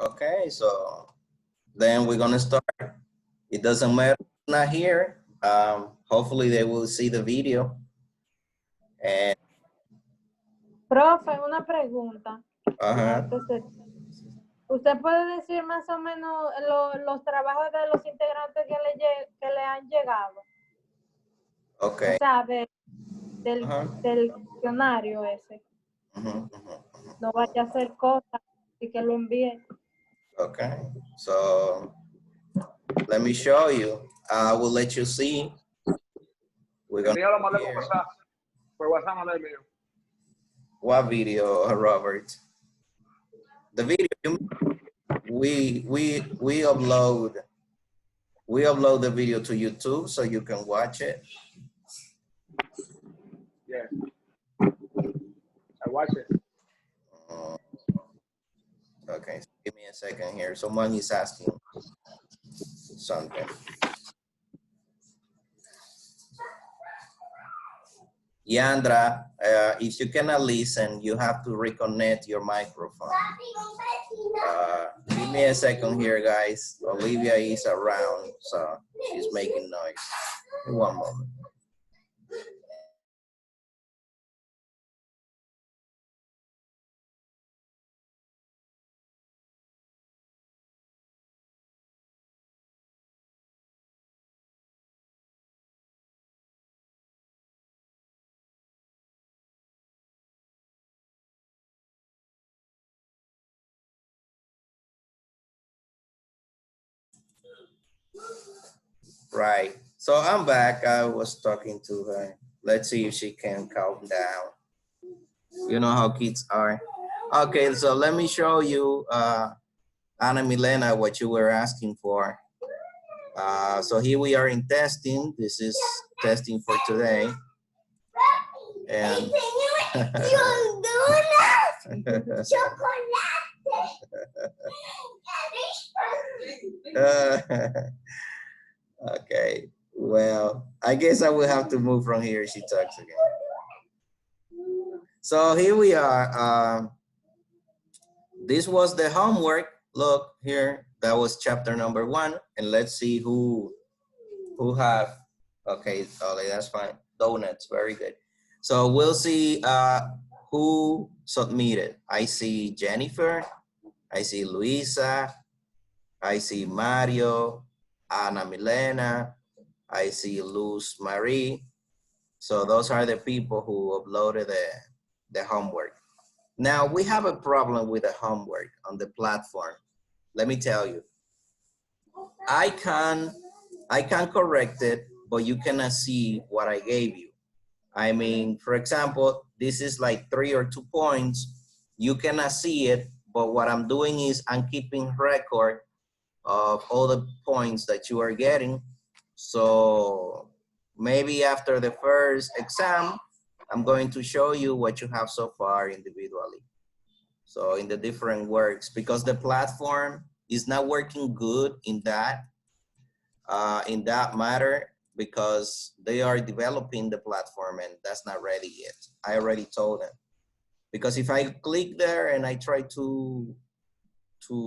Okay, so then we're gonna start. It doesn't matter if it's not here. Hopefully they will see the video. And Profe, una pregunta. uh-huh. ¿Usted puede decir más o menos los trabajos de los integrantes que le han llegado? Okay. O sea, del Uh-huh. diccionario ese. Uh-huh. Uh-huh. No vaya a hacer cosas y que lo envíe. Okay, so let me show you. I will let you see. We're gonna here. What video, Robert? The video we upload the video to YouTube so you can watch it. Yeah, I watch it. Okay, so give me a second here. Someone is asking something. Yandra, if you cannot listen, you have to reconnect your microphone. Give me a second here, guys. Olivia is around, so she's making noise. One moment. Right. So I'm back. I was talking to her. Let's see if she can calm down. You know how kids are. Okay, so let me show you, Ana Milena, what you were asking for. So here we are in testing. This is testing for today. And okay, well, I guess I will have to move from here. She talks again. So here we are. This was the homework. Look here, that was chapter number 1. And let's see who have, okay, that's fine. Donuts, very good. So we'll see who submitted. I see Jennifer, I see Luisa, I see Mario, Ana Milena, I see Luz Marie. So those are the people who uploaded the homework. Now we have a problem with the homework on the platform. Let me tell you, I can correct it, but you cannot see what I gave you. I mean, for example, this is like 3 or 2 points. You cannot see it, but what I'm doing is I'm keeping record of all the points that you are getting. So maybe after the first exam, I'm going to show you what you have so far individually. So in the different works, because the platform is not working good in that matter, because they are developing the platform and that's not ready yet. I already told them. Because if I click there and I try to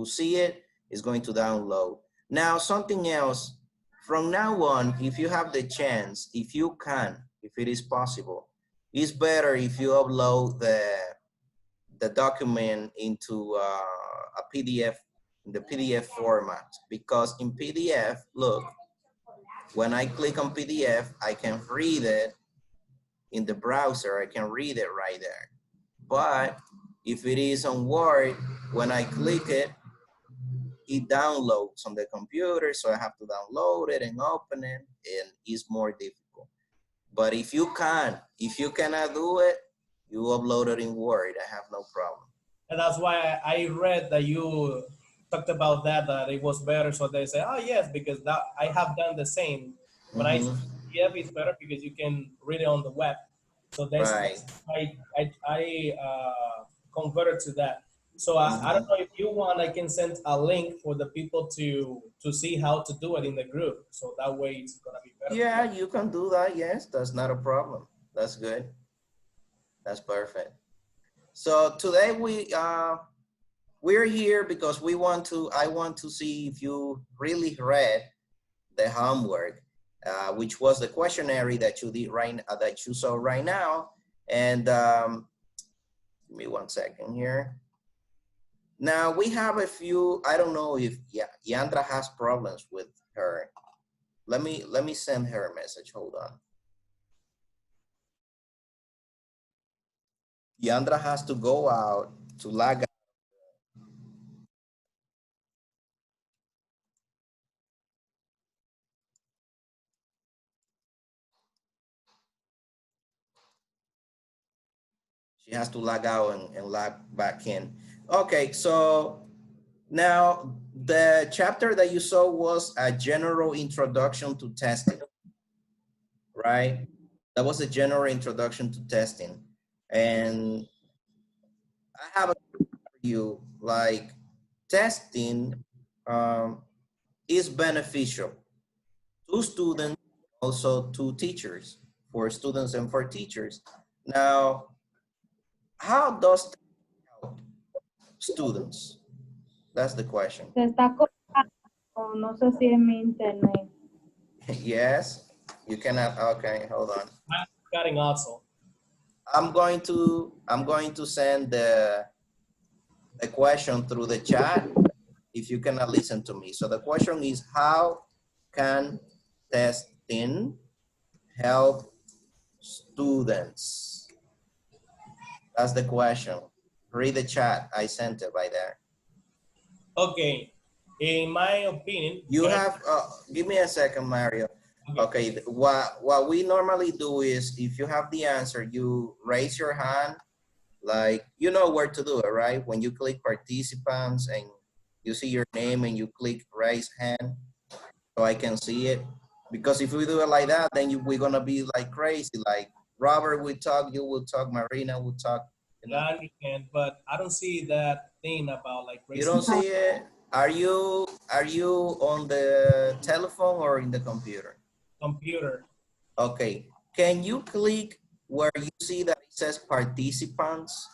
see it, it's going to download. Now, something else, from now on, if you have the chance, if you can, if it is possible, it's better if you upload the document into a PDF, in the PDF format, because in PDF, look, when I click on PDF, I can read it in the browser, I can read it right there. But if it is on Word, when I click it, it downloads on the computer, so I have to download it and open it, and it's more difficult. But if you cannot do it, you upload it in Word, I have no problem. And that's why I read that you talked about that it was better. So they say, oh yes, because that I have done the same. When I PDF, it's better because you can read it on the web. So that's Right. I converted to that. So I don't know if you want, I can send a link for the people to see how to do it in the group. So that way it's gonna be better. Yeah, you can do that. Yes, that's not a problem. That's good. That's perfect. So today we're here because I want to see if you really read the homework, which was the questionnaire that you did that you saw right now. And give me 1 second here. Now we have a few, I don't know if Yandra has problems with her. Let me send her a message, hold on. Yandra has to go out to log out. She has to log out and log back in. Okay, so now the chapter that you saw was a general introduction to testing, right? That was a general introduction to testing. And I have a question for you, like testing is beneficial to students, also to teachers, for students and for teachers. Now, how does that help students? That's the question. Se está cortando, no sé si es mi internet. Yes, you cannot, okay, hold on. I'm cutting also. I'm going to send the question through the chat if you cannot listen to me. So the question is, how can testing help students? That's the question. Read the chat. I sent it by there. Okay, in my opinion, You have, give me a second, Mario. Okay, what we normally do is if you have the answer, you raise your hand, like, you know where to do it, right? When you click participants and you see your name and you click raise hand, so I can see it. Because if we do it like that, then we're gonna be like crazy. Like Robert will talk, you will talk, Marina will talk. You know? I understand, but I don't see that thing about like You don't see it? Are you on the telephone or in the computer? computer. Okay, can you click where you see that it says participants,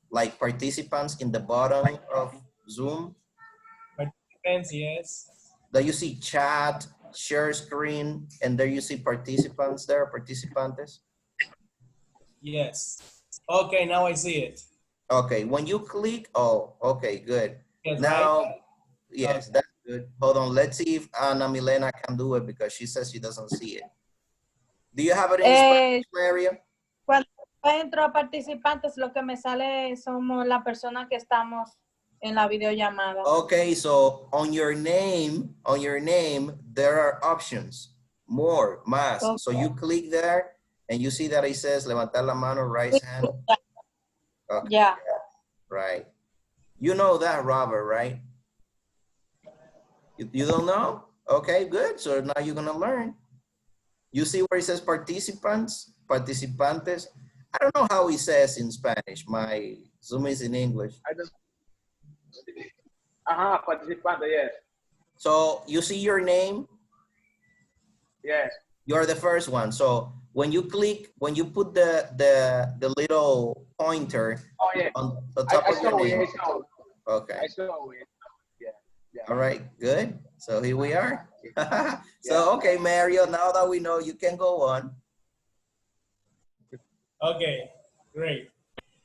like participants in the bottom of Zoom? Participants, yes. That you see chat, share screen, and there you see participants there, participantes? Yes. Okay, now I see it. Okay, when you click, oh, okay, good. Yes, Now, right? yes, that's good. Hold on, let's see if Ana Milena can do it because she says she doesn't see it. Do you have it in Spanish, Mario? Cuando entro a participantes, lo que me sale somos la persona que estamos en la videollamada. Okay, so on your name, there are options, more, más. Okay. So you click there and you see that it says levantar la mano, raise hand. Okay. Yeah. Right. You know that, Robert, right? You don't know? Okay, good. So now you're gonna learn. You see where it says participants, participantes. I don't know how it says in Spanish. My Zoom is in English. I don't. Participante, yes. So you see your name? Yes. You're the first one. So when you click, when you put the little pointer Yeah. on the top of your name. Okay. I saw it. Yeah. All right, good. So here we are. So, okay, Mario, now that we know, you can go on. Okay, great.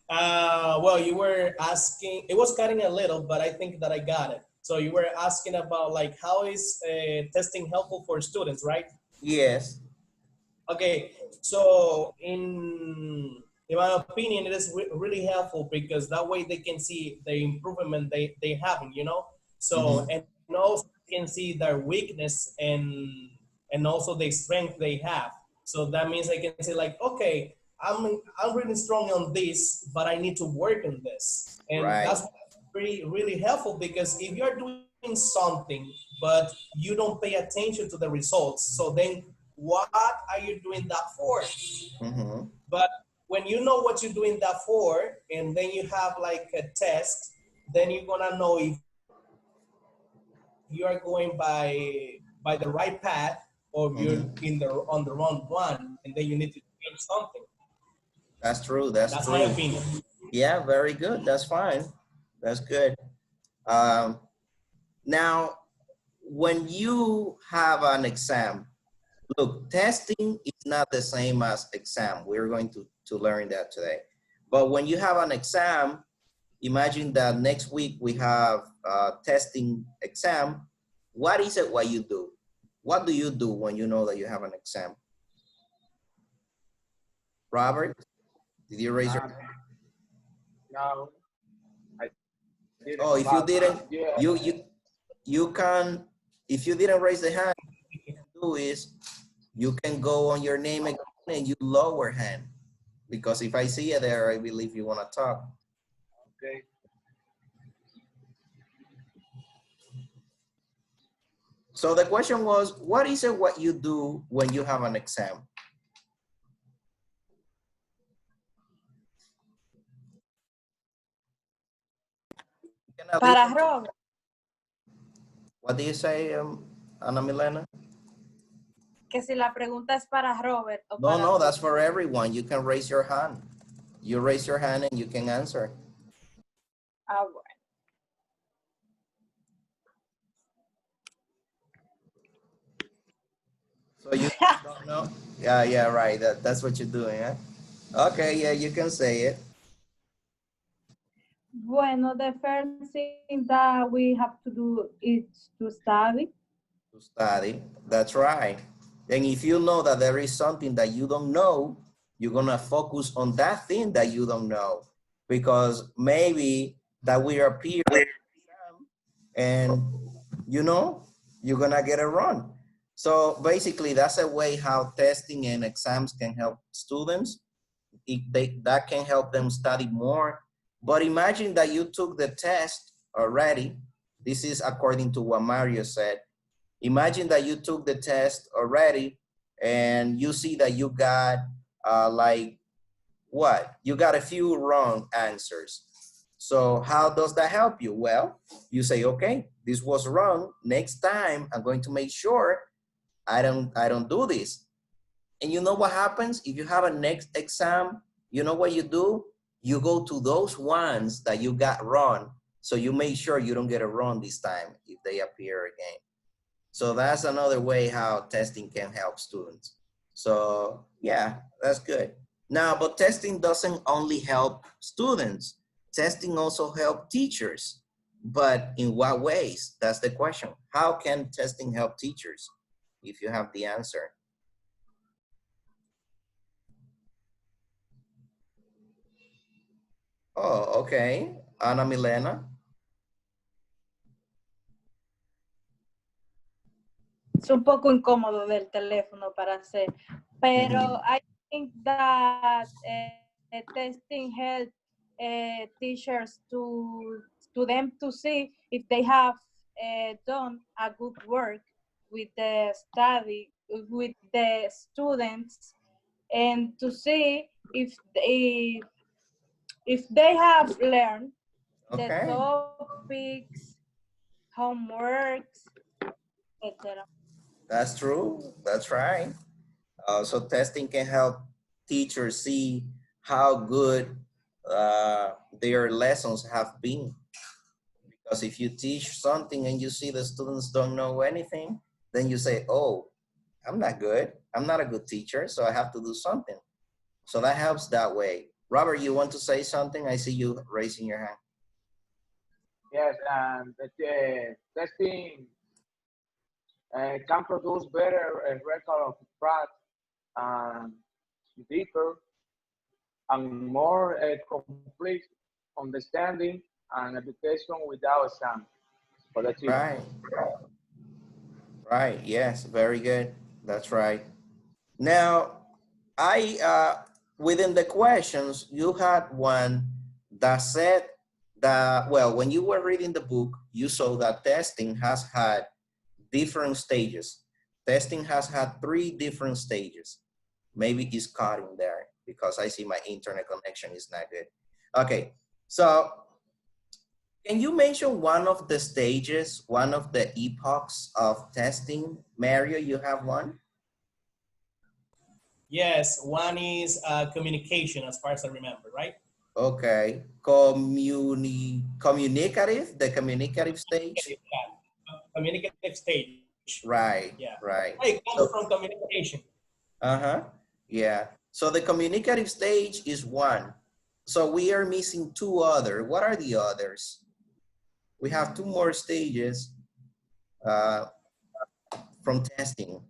Well, you were asking, it was cutting a little, but I think that I got it. So you were asking about like, how is testing helpful for students, right? Yes. Okay, so in my opinion, it is really helpful because that way they can see the improvement they having, you know? So, and also can see their weakness and also the strength they have. So that means I can say like, okay, I'm really strong on this, but I need to work on this. And that's really helpful because if you're doing something, but you don't pay attention to the results, so then what are you doing that for? But when you know what you're doing that for, and then you have like a test, then you're gonna know if you are going by the right path or you're on the wrong one, and then you need to change something. That's true. That's true. My opinion. Yeah, very good. That's fine. That's good. Now, when you have an exam, look, testing is not the same as exam. We're going to learn that today. But when you have an exam, imagine that next week we have a testing exam. What is it what you do? What do you do when you know that you have an exam? Robert, did you raise your hand? No, I didn't. Oh, if you didn't, Yeah. you can, if you didn't raise the hand, what you can do is you can go on your name again and you lower hand. Because if I see you there, I believe you want to talk. Okay. So the question was, what is it what you do when you have an exam? You can Para listen to- Robert. What do you say, Ana Milena? Que si la pregunta es para Robert o No, para no, that's for everyone. You can raise your hand. You raise your hand and you can answer. Ah, bueno. So you don't know? Yeah, right. That's what you're doing, huh? Okay, yeah, you can say it. Bueno, the first thing that we have to do is to study. To study. That's right. And if you know that there is something that you don't know, you're going to focus on that thing that you don't know. Because maybe that we appear and, you know, you're going to get it wrong. So basically, that's a way how testing and exams can help students. That can help them study more. But imagine that you took the test already. This is according to what Mario said. Imagine that you took the test already and you see that you got like what? You got a few wrong answers. So how does that help you? Well, you say, okay, this was wrong. Next time, I'm going to make sure I don't do this. And you know what happens? If you have a next exam, you know what you do? You go to those ones that you got wrong. So you make sure you don't get it wrong this time if they appear again. So that's another way how testing can help students. So yeah, that's good. Now, but testing doesn't only help students. Testing also help teachers. But in what ways? That's the question. How can testing help teachers? If you have the answer. Oh, okay. Ana Milena. Es un poco incómodo del teléfono para hacer, pero I think that testing help teachers to them to see if they have done a good work with the study, with the students, and to see if they have learned the Okay. topics, homeworks, etc. That's true. That's right. So testing can help teachers see how good their lessons have been. Because if you teach something and you see the students don't know anything, then you say, oh, I'm not good. I'm not a good teacher, so I have to do something. So that helps that way. Robert, you want to say something? I see you raising your hand. Yes, and the testing can produce better record of fact and deeper and more complete understanding and education without exam for the teacher. Right. Right. Yes. Very good. That's right. Now, within the questions, you had one that said that, well, when you were reading the book, you saw that testing has had different stages. Testing has had 3 different stages. Maybe it's cutting there because I see my internet connection is not good. Okay, so can you mention one of the stages, one of the epochs of testing? Mario, you have one? Yes, one is communication, as far as I remember, right? Okay. Communicative, the communicative stage. Communicative stage. Right, Yeah. right. It comes So, from communication. uh-huh. Yeah. So the communicative stage is one. So we are missing two other. What are the others? We have two more stages uh, from testing.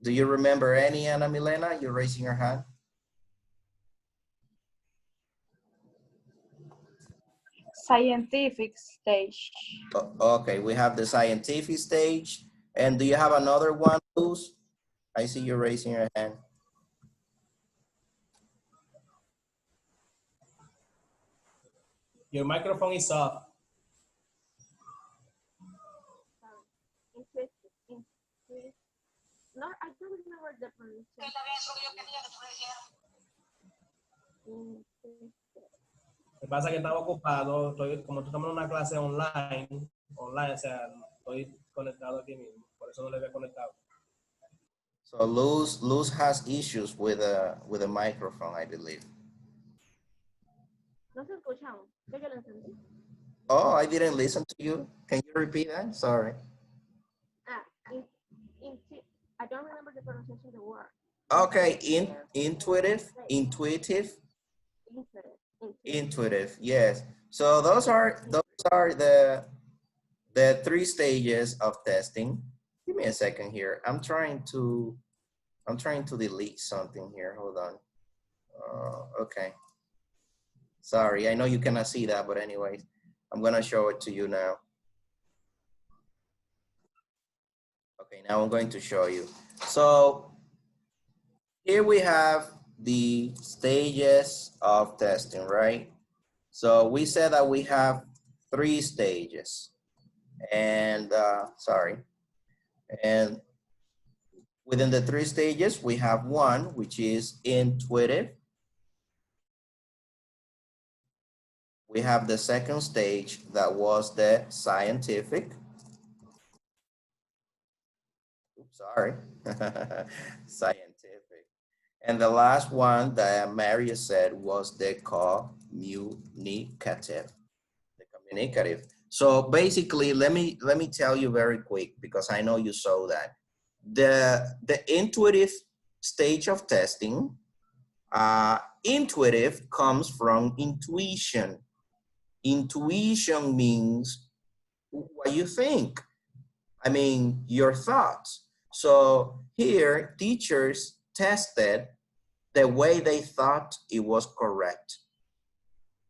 Do you remember any, Ana Milena? You're raising your hand. Scientific stage. Okay, we have the scientific stage. And do you have another one, Luz? I see you raising your hand. Your microphone is off. No, I don't remember the pronunciation. Lo que pasa es que estaba ocupado, como tú estamos en una clase online, o sea, estoy conectado aquí mismo, por eso no le había conectado. So Luz has issues with a microphone, I believe. No se escucha. Yo lo entendí. Oh, I didn't listen to you. Can you repeat that? Sorry. Ah, I don't remember the pronunciation of the word. Okay, intuitive. Intuitive, yes. So those are the three stages of testing. Give me a second here. I'm trying to delete something here. Hold on. Okay. Sorry, I know you cannot see that, but anyway, I'm gonna show it to you now. Okay, now I'm going to show you. So here we have the stages of testing, right? So we said that we have three stages, and sorry, and within the three stages, we have one, which is intuitive. We have the second stage that was the scientific. Oops, sorry, scientific. And the last one that Maria said was the communicative, the communicative. So basically, let me tell you very quick, because I know you saw that. The intuitive stage of testing, intuitive comes from intuition. Intuition means what you think. I mean, your thoughts. So here, teachers tested the way they thought it was correct.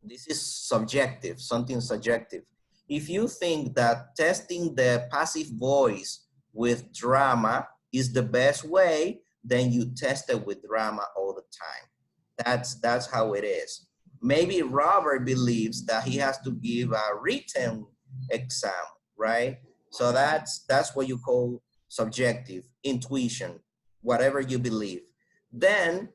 This is subjective, something subjective. If you think that testing the passive voice with drama is the best way, then you test it with drama all the time. That's how it is. Maybe Robert believes that he has to give a written exam, right? So that's what you call subjective, intuition, whatever you believe. Then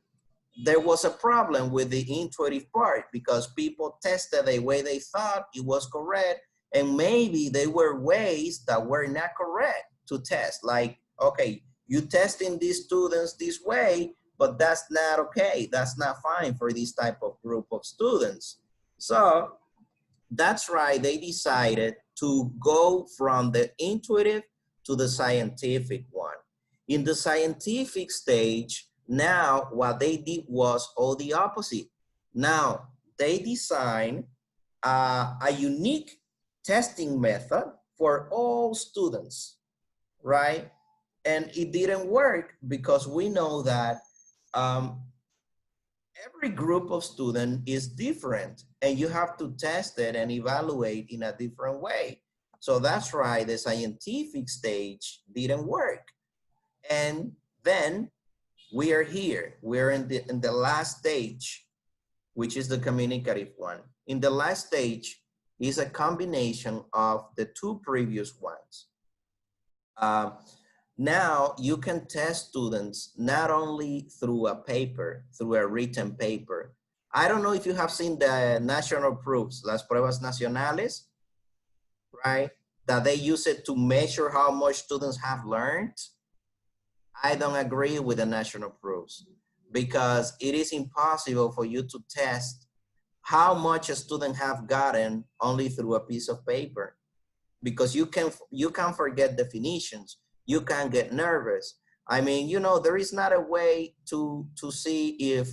there was a problem with the intuitive part, because people tested the way they thought it was correct, and maybe there were ways that were not correct to test. Like, okay, you testing these students this way, but that's not okay. That's not fine for this type of group of students. So that's right, they decided to go from the intuitive to the scientific one. In the scientific stage, now what they did was all the opposite. Now they designed a unique testing method for all students, right? And it didn't work because we know that every group of students is different, and you have to test it and evaluate in a different way. So that's right, the scientific stage didn't work. And then we are here. We're in the last stage, which is the communicative one. In the last stage is a combination of the two previous ones. Now you can test students not only through a paper, through a written paper. I don't know if you have seen the national proofs, las pruebas nacionales, right? That they use it to measure how much students have learned. I don't agree with the national proofs. because it is impossible for you to test how much a student have gotten only through a piece of paper, because you can forget definitions, you can get nervous. I mean, you know, there is not a way to see if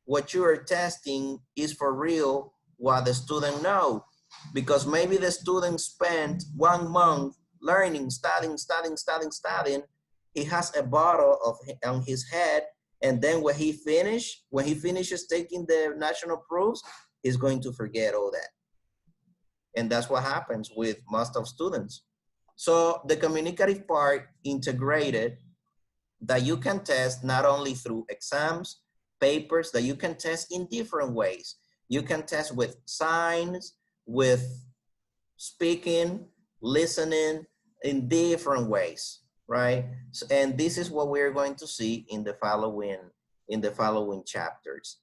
what you are testing is for real what the student know, because maybe the student spent 1 month learning, studying. He has a bottle on his head, and then when he finishes taking the national proofs, he's going to forget all that. And that's what happens with most of students. So the communicative part integrated, that you can test not only through exams, papers, that you can test in different ways. You can test with signs, with speaking, listening, in different ways, right? So, and this is what we're going to see in the following chapters.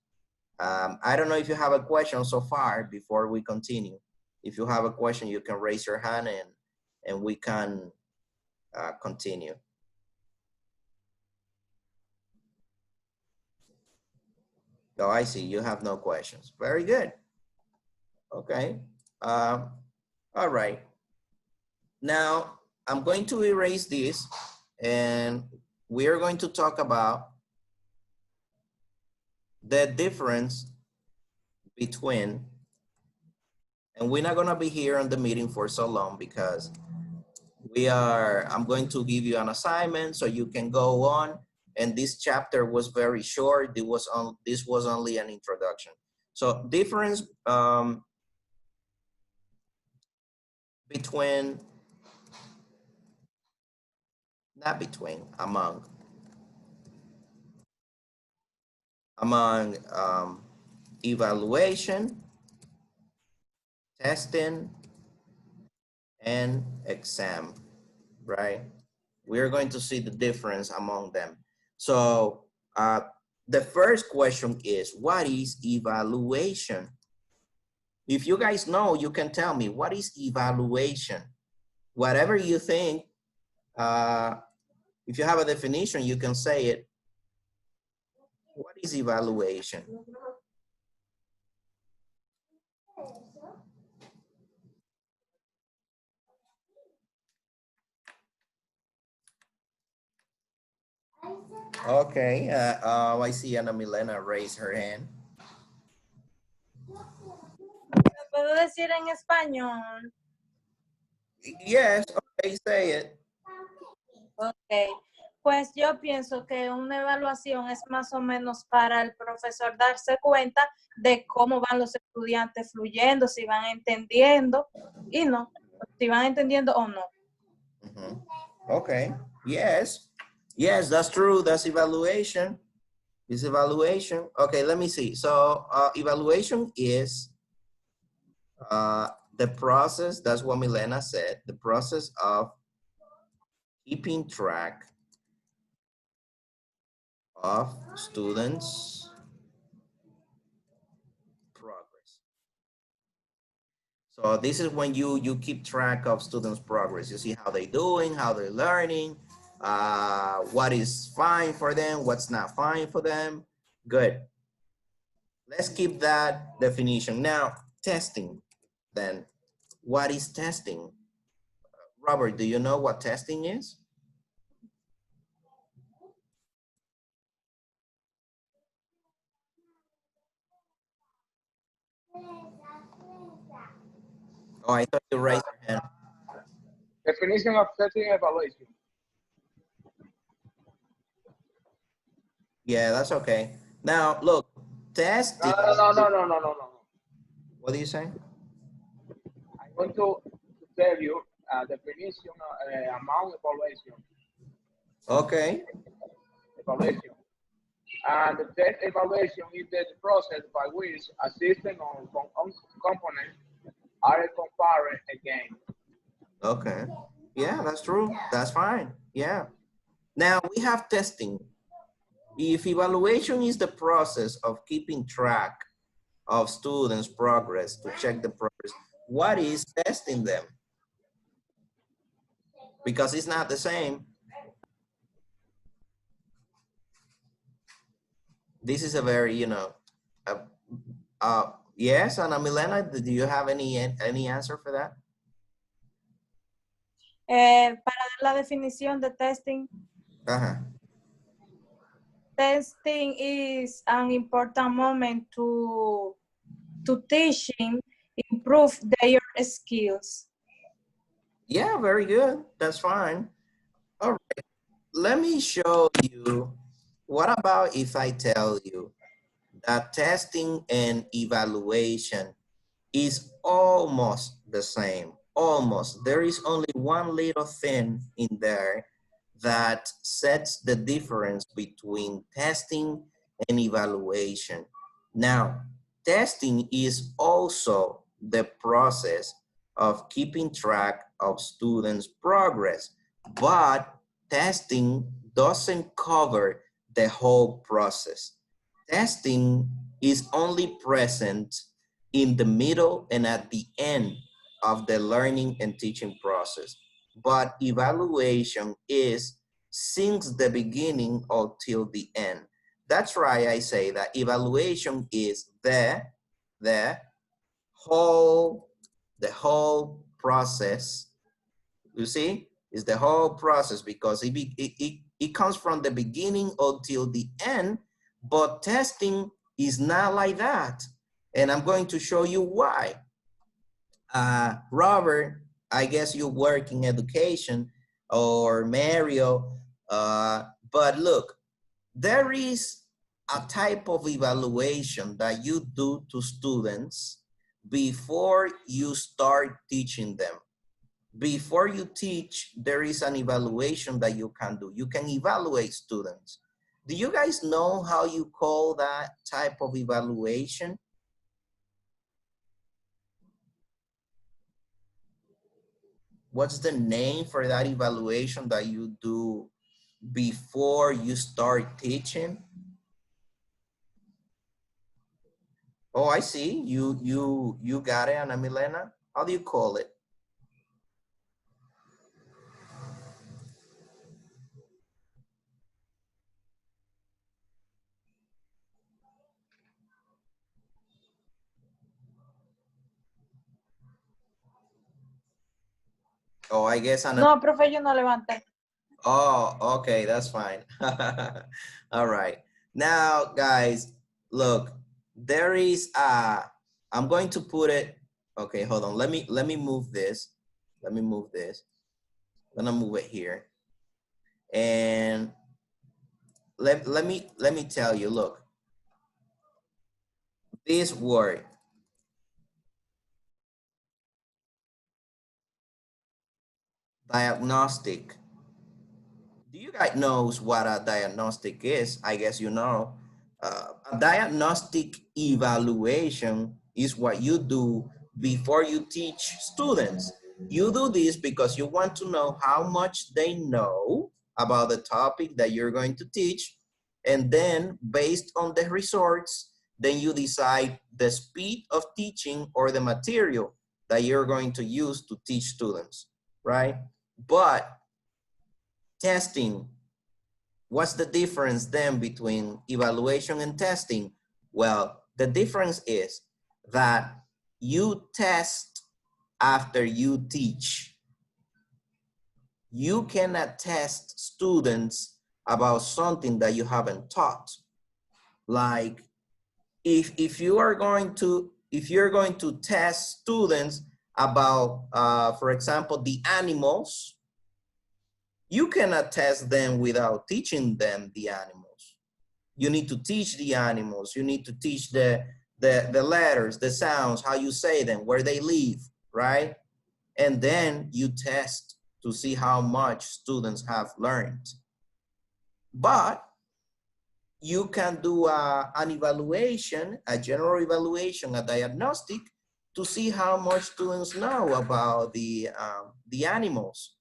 I don't know if you have a question so far before we continue. If you have a question, you can raise your hand and we can continue. Oh, I see, you have no questions. Very good. Okay. All right. Now, I'm going to erase this, and we are going to talk about the difference between, and we're not going to be here on the meeting for so long because I'm going to give you an assignment so you can go on. And this chapter was very short. This was only an introduction. So difference between, not between, among evaluation, testing, and exam, right? We're going to see the difference among them. So the first question is, what is evaluation? If you guys know, you can tell me, what is evaluation? Whatever you think, if you have a definition, you can say it. What is evaluation? Okay, I see Ana Milena raise her hand. ¿Puedo decir en español? Yes, okay, say it. Ok, pues yo pienso que una evaluación es más o menos para el profesor darse cuenta de cómo van los estudiantes fluyendo, si van entendiendo y no, si van entendiendo o no. Okay, yes, that's true, that's evaluation. Is evaluation. Okay, let me see. So evaluation is the process, that's what Milena said, the process of keeping track of students' progress. So this is when you keep track of students' progress. You see how they're doing, how they're learning, what is fine for them, what's not fine for them. Good. Let's keep that definition. Now, testing, then. What is testing? Robert, do you know what testing is? Oh, I thought you raised your hand. Definition of testing evaluation. Yeah, that's okay. Now, look, testing. No. What do you say? I'm going to tell you definition amount evaluation. Okay. Evaluation. And the test evaluation is the process by which a system or components are compared again. Okay. Yeah, that's true. That's fine. Yeah. Now we have testing. If evaluation is the process of keeping track of students' progress to check the progress, what is testing them? Because it's not the same. This is a very, you know, uh, yes, Ana Milena, do you have any answer for that? Para dar la definición de testing, Uh-huh. testing is an important moment to teaching improve their skills. Yeah, very good. That's fine. All right. Let me show you. What about if I tell you that testing and evaluation is almost the same? Almost. There is only one little thing in there that sets the difference between testing and evaluation. Now, testing is also the process of keeping track of students' progress, but testing doesn't cover the whole process. Testing is only present in the middle and at the end of the learning and teaching process. But evaluation is since the beginning until the end. That's why I say that evaluation is the whole the whole process. You see, is the whole process because it comes from the beginning until the end, but testing is not like that. And I'm going to show you why. Robert, I guess you work in education, or Mario, but look, there is a type of evaluation that you do to students before you start teaching them. Before you teach, there is an evaluation that you can do. You can evaluate students. Do you guys know how you call that type of evaluation? What's the name for that evaluation that you do before you start teaching? Oh, I see. You got it, Ana Milena. How do you call it? Oh, I guess Ana. No, profe, yo no levanté. Oh, okay, that's fine. All right. Now, guys, look, there is I'm going to put it, okay, hold on. Let me move this. Let me move this. I'm gonna move it here. And let me tell you, look, this word, diagnostic. Do you guys knows what a diagnostic is? I guess you know. A diagnostic evaluation is what you do before you teach students. You do this because you want to know how much they know about the topic that you're going to teach. And then based on the results, then you decide the speed of teaching or the material that you're going to use to teach students, right? But testing, what's the difference then between evaluation and testing? Well, the difference is that you test after you teach. You cannot test students about something that you haven't taught. Like if you're going to test students about, for example, the animals, you cannot test them without teaching them the animals. You need to teach the animals. You need to teach the letters, the sounds, how you say them, where they live, right? And then you test to see how much students have learned. But you can do an evaluation, a general evaluation, a diagnostic, to see how much students know about the animals.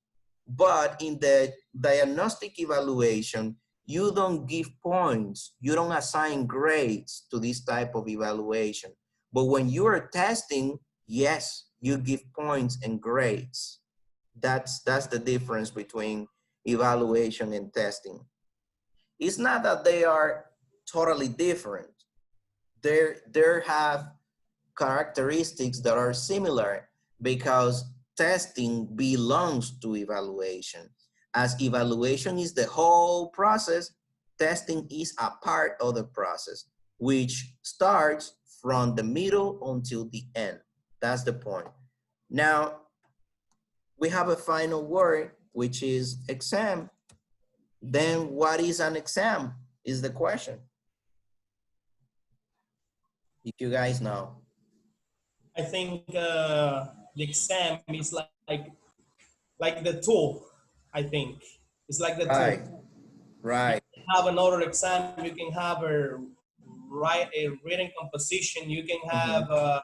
But in the diagnostic evaluation, you don't give points. You don't assign grades to this type of evaluation. But when you are testing, yes, you give points and grades. That's the difference between evaluation and testing. It's not that they are totally different. They have characteristics that are similar because testing belongs to evaluation. As evaluation is the whole process, testing is a part of the process, which starts from the middle until the end. That's the point. Now, we have a final word, which is exam. Then what is an exam is the question. If you guys know. I think the exam is like the tool. I think it's like the tool. Right, right. You have another exam. You can have a reading composition. You can have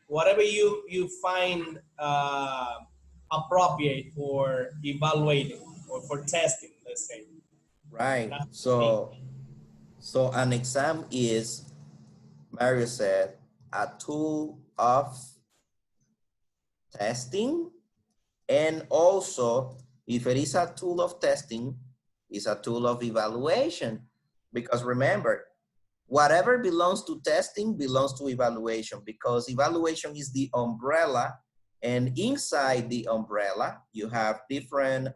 whatever you find appropriate for evaluating or for testing. Let's say. Right. That's the So an exam is, Mario said, a tool of testing, and also if it is a tool of testing, it's a tool of evaluation. Because remember, whatever belongs to testing belongs to evaluation, because evaluation is the umbrella, and inside the umbrella you have different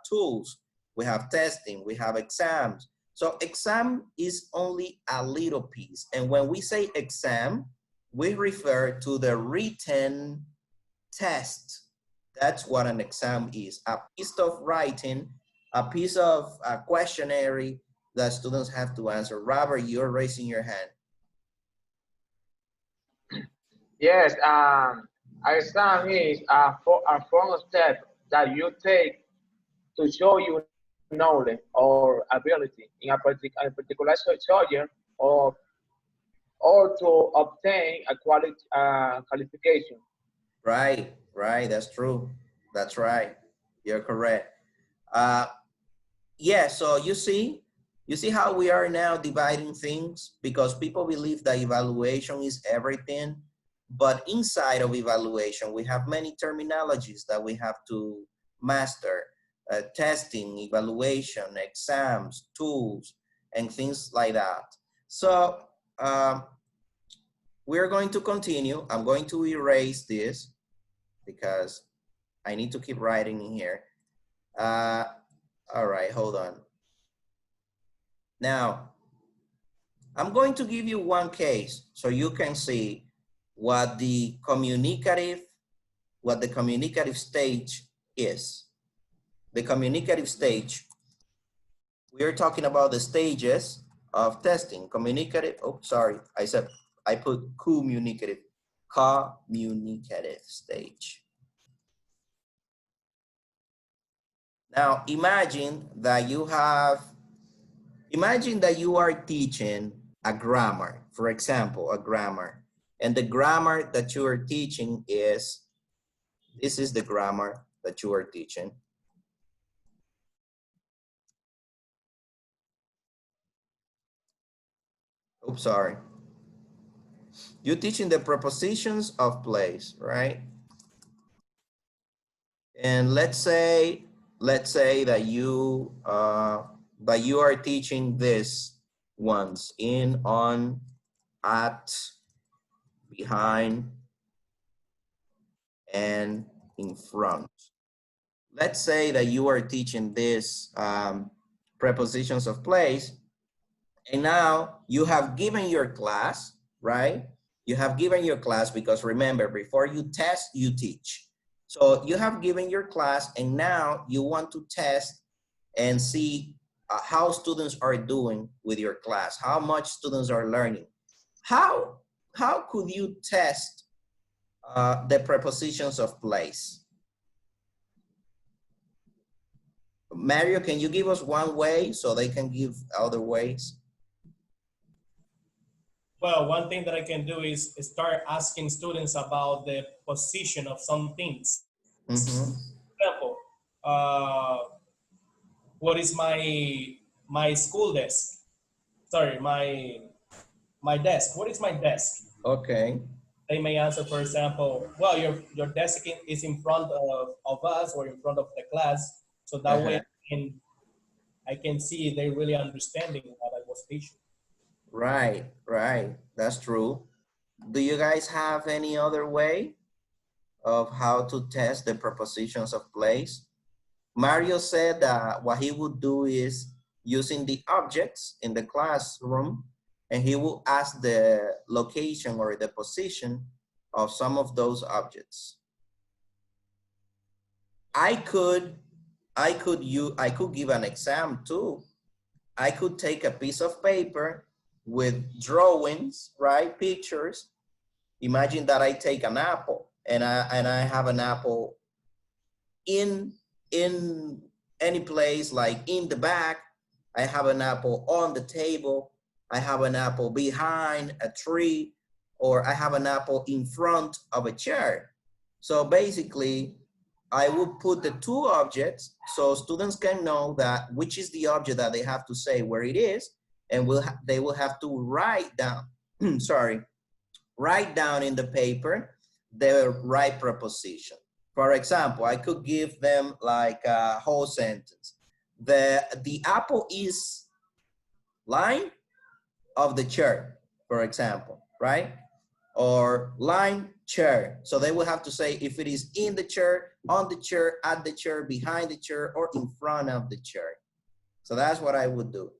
tools. We have testing, we have exams. So exam is only a little piece, and when we say exam, we refer to the written test. That's what an exam is, a piece of writing, a piece of a questionnaire that students have to answer. Robert, you're raising your hand. Yes, exam is a form of step that you take to show you knowledge or ability in a particular subject, or to obtain a qualification. Right, right, that's true. That's right, you're correct. Uh, yeah, so you see how we are now dividing things, because people believe that evaluation is everything, but inside of evaluation, we have many terminologies that we have to master. Testing, evaluation, exams, tools, and things like that. So we're going to continue. I'm going to erase this because I need to keep writing in here. All right, hold on. Now, I'm going to give you one case so you can see what the communicative stage is. The communicative stage, we are talking about the stages of testing. Communicative, oh, sorry, I put communicative stage. Now, imagine that you are teaching a grammar, for example, a grammar. And the grammar that you are teaching is, this is the grammar that you are teaching. Oops, sorry. You're teaching the prepositions of place, right? And let's say that you are teaching this ones: in, on, at, behind, and in front. Let's say that you are teaching this prepositions of place, and now you have given your class, right? You have given your class, because remember, before you test, you teach. So you have given your class, and now you want to test and see how students are doing with your class, how much students are learning. How could you test the prepositions of place? Mario, can you give us one way so they can give other ways? Well, one thing that I can do is start asking students about the position of some things. For example, what is my school desk? Sorry, my desk. What is my desk? Okay. They may answer, for example, well, your desk is in front of us or in front of the class, so that way I can see they're really understanding what I was teaching. Right, right. That's true. Do you guys have any other way of how to test the prepositions of place? Mario said that what he would do is using the objects in the classroom, and he will ask the location or the position of some of those objects. I could give an exam too. I could take a piece of paper with drawings, right? Pictures. Imagine that I take an apple and I have an apple in any place, like in the back. I have an apple on the table. I have an apple behind a tree, or I have an apple in front of a chair. So basically, I will put the two objects so students can know that which is the object that they have to say where it is, and they will have to write down, sorry, write down in the paper the right preposition. For example, I could give them like a whole sentence. The apple is line of the chair, for example, right? Or line chair. So they will have to say if it is in the chair, on the chair, at the chair, behind the chair, or in front of the chair. So that's what I would do.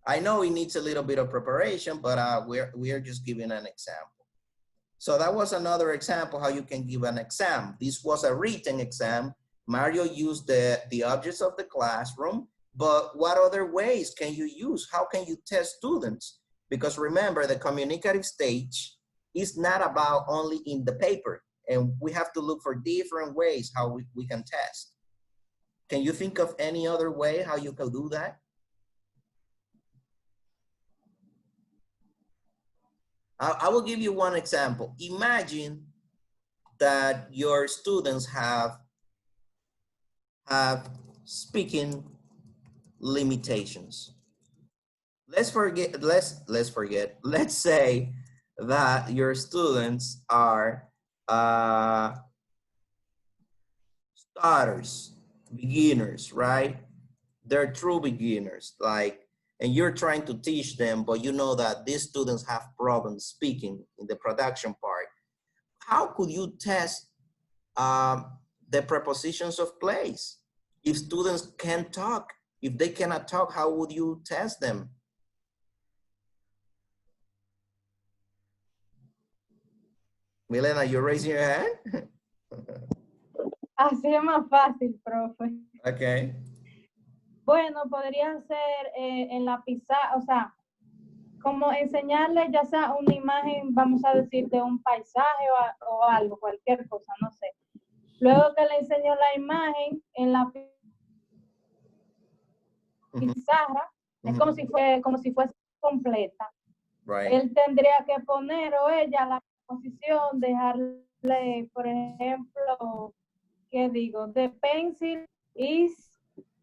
I know it needs a little bit of preparation, but we're just giving an example. So that was another example how you can give an exam. This was a written exam. Mario used the objects of the classroom, but what other ways can you use? How can you test students? Because remember, the communicative stage is not about only in the paper, and we have to look for different ways how we can test. Can you think of any other way how you can do that? I will give you one example. Imagine that your students have speaking limitations. Let's say that your students are starters, beginners, right? They're true beginners, like, and you're trying to teach them, but you know that these students have problems speaking in the production part. How could you test the prepositions of place? If students can't talk, if they cannot talk, how would you test them? Milena, you're raising your hand? Así es más fácil, profe. Okay. Bueno, podría ser en la pizarra, o sea, como enseñarle ya sea una imagen, vamos a decir, de un paisaje o algo, cualquier cosa, no sé. Luego que le enseño la imagen en la pizarra, es como si fuese completa. Right. Él tendría que poner o ella la posición, dejarle, por ejemplo, ¿qué digo? The pencil is,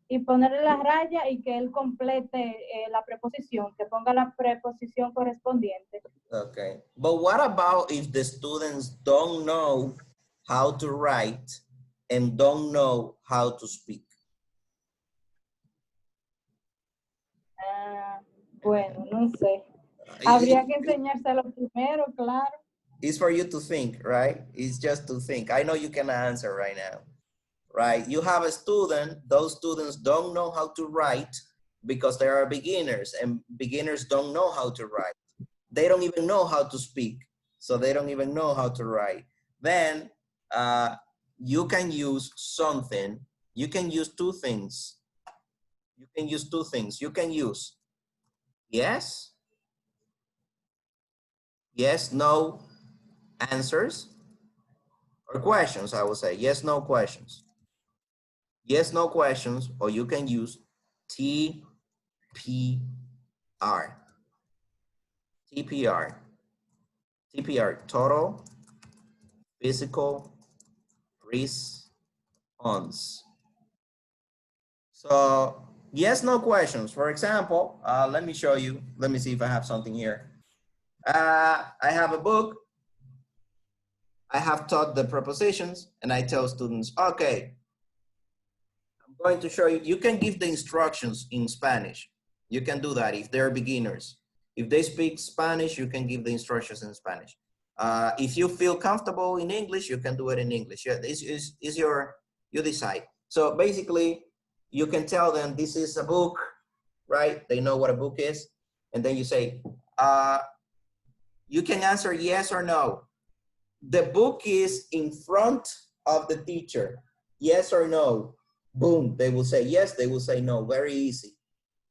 y ponerle la raya y que él complete la preposición, que ponga la preposición correspondiente. Okay. But what about if the students don't know how to write and don't know how to speak? Bueno, no sé. Habría que enseñárselo primero, claro. It's for you to think, right? It's just to think. I know you cannot answer right now, right? You have a student, those students don't know how to write because they are beginners, and beginners don't know how to write. They don't even know how to speak, so they don't even know how to write. Then you can use something. You can use two things. You can use two things. You can use yes, yes, no answers, or questions, I would say. Yes, no questions. Yes, no questions, or you can use TPR. TPR. TPR, total physical response. So yes, no questions. For example, let me show you. Let me see if I have something here. I have a book. I have taught the prepositions, and I tell students, okay, I'm going to show you. You can give the instructions in Spanish. You can do that if they're beginners. If they speak Spanish, you can give the instructions in Spanish. If you feel comfortable in English, you can do it in English. Yeah, you decide. So basically, you can tell them this is a book, right? They know what a book is. And then you say, you can answer yes or no. The book is in front of the teacher. Yes or no? Boom, they will say yes, they will say no. Very easy,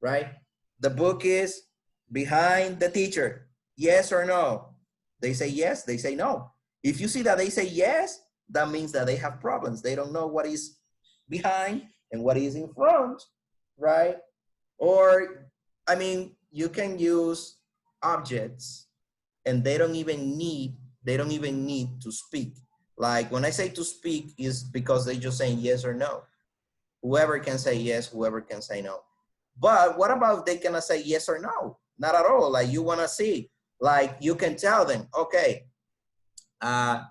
right? The book is behind the teacher. Yes or no? They say yes, they say no. If you see that they say yes, that means that they have problems. They don't know what is behind and what is in front, right? Or, I mean, you can use objects and they don't even need to speak. Like when I say to speak is because they just saying yes or no. Whoever can say yes, whoever can say no. But what about if they cannot say yes or no? Not at all. Like you want to see, like you can tell them, okay,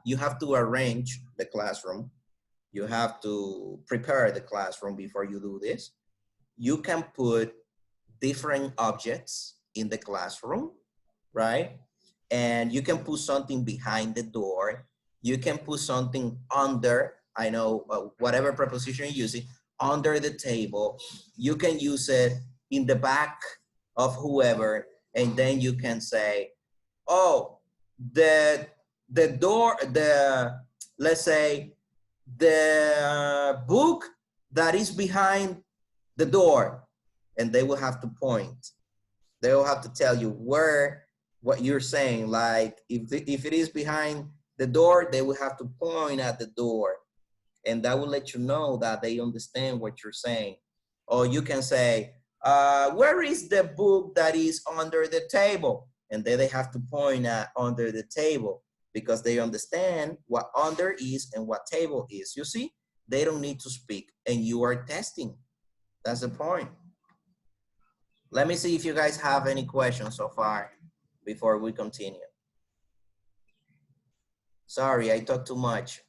you have to arrange the classroom. You have to prepare the classroom before you do this. You can put different objects in the classroom, right? And you can put something behind the door. You can put something under, I know, whatever preposition you're using, under the table. You can use it in the back of whoever, and then you can say, oh, the door, let's say, the book that is behind the door, and they will have to point. They will have to tell you what you're saying. Like if it is behind the door, they will have to point at the door, and that will let you know that they understand what you're saying. Or you can say, where is the book that is under the table? And then they have to point at under the table because they understand what under is and what table is. You see, they don't need to speak and you are testing. That's the point. Let me see if you guys have any questions so far before we continue. Sorry, I talked too much.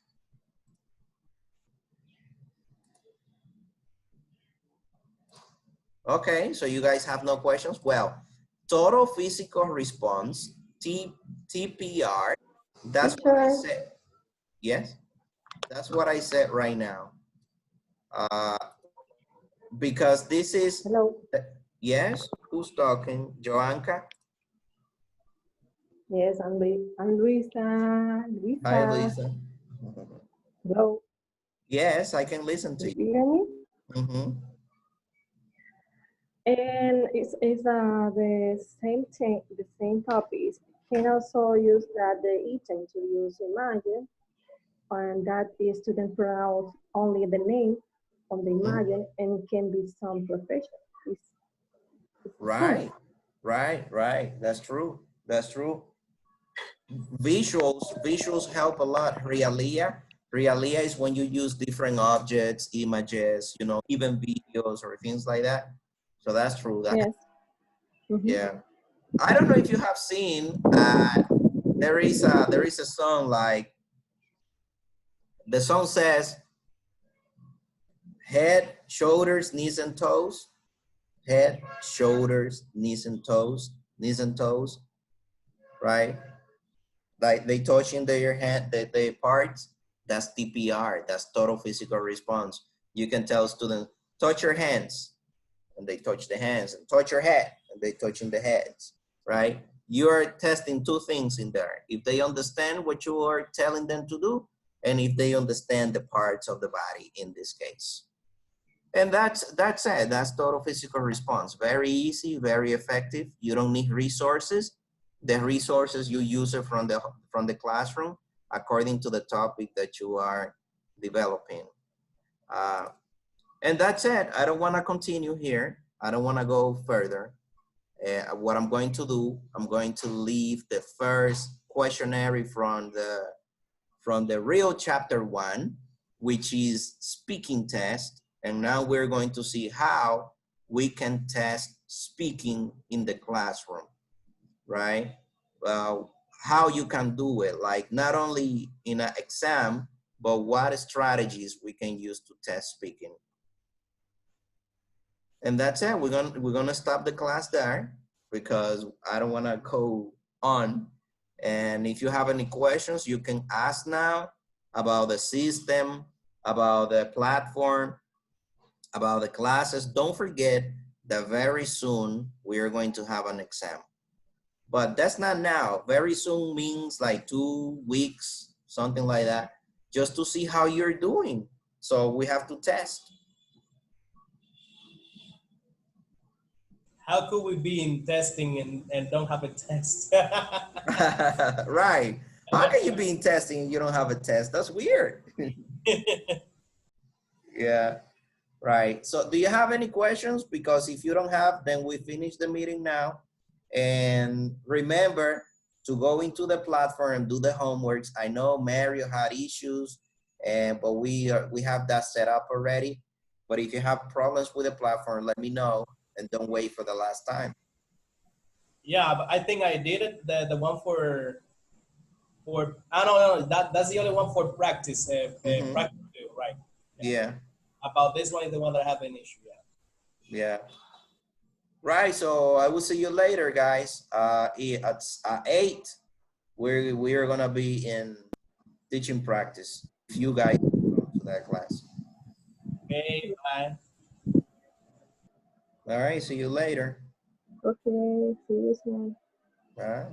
Okay, so you guys have no questions? Well, total physical response, TPR, that's what I said. Yes, that's what I said right now. Because this is, hello. Yes, who's talking? Joanka? Yes, I'm Luisa. Hi, Lisa. Hello. Yes, I can listen to Do you. you hear me? Mm-hmm. And it's the same thing, the same topics. Can also use that the item to use imagine, and that the student pronounce only the name of the imagine, and it can be some profession. It's Right, right. That's true. That's true. Visuals help a lot. Realia is when you use different objects, images, you know, even videos or things like that. So that's true. yes. Yeah. I don't know if you have seen there is a song like the song says head, shoulders, knees and toes. Head, shoulders, knees and toes, right? Like they touch in their hand, the parts, that's TPR, that's total physical response. You can tell students, touch your hands, and they touch the hands, and touch your head, and they touch in the heads, right? You're testing two things in there. If they understand what you are telling them to do, and if they understand the parts of the body in this case. And that's it, that's total physical response. Very easy, very effective. You don't need resources. The resources you use it from the classroom according to the topic that you are developing. And that's it. I don't want to continue here. I don't want to go further. What I'm going to do, I'm going to leave the first questionnaire from the real chapter 1, which is speaking test. And now we're going to see how we can test speaking in the classroom, right? How you can do it, like not only in an exam, but what strategies we can use to test speaking. And that's it. We're gonna stop the class there. because I don't want to go on. And if you have any questions, you can ask now about the system, about the platform, about the classes. Don't forget that very soon we are going to have an exam. But that's not now. Very soon means like 2 weeks, something like that, just to see how you're doing. So we have to test. How could we be in testing and don't have a test? Right. How can you be in testing and you don't have a test? That's weird. Yeah, right. So do you have any questions? Because if you don't have, then we finish the meeting now. And remember to go into the platform and do the homeworks. I know Mario had issues, but we have that set up already. But if you have problems with the platform, let me know and don't wait for the last time. Yeah, but I think I did it. The one for I don't know. That's the only one for practice. Practice, right? Yeah. About this one is the one that I have an issue. Yeah. Yeah. Right. So I will see you later, guys. At 8, we are gonna be in teaching practice. If you guys come to that class. Okay. Bye. All right. See you later. Okay, see you soon. All right.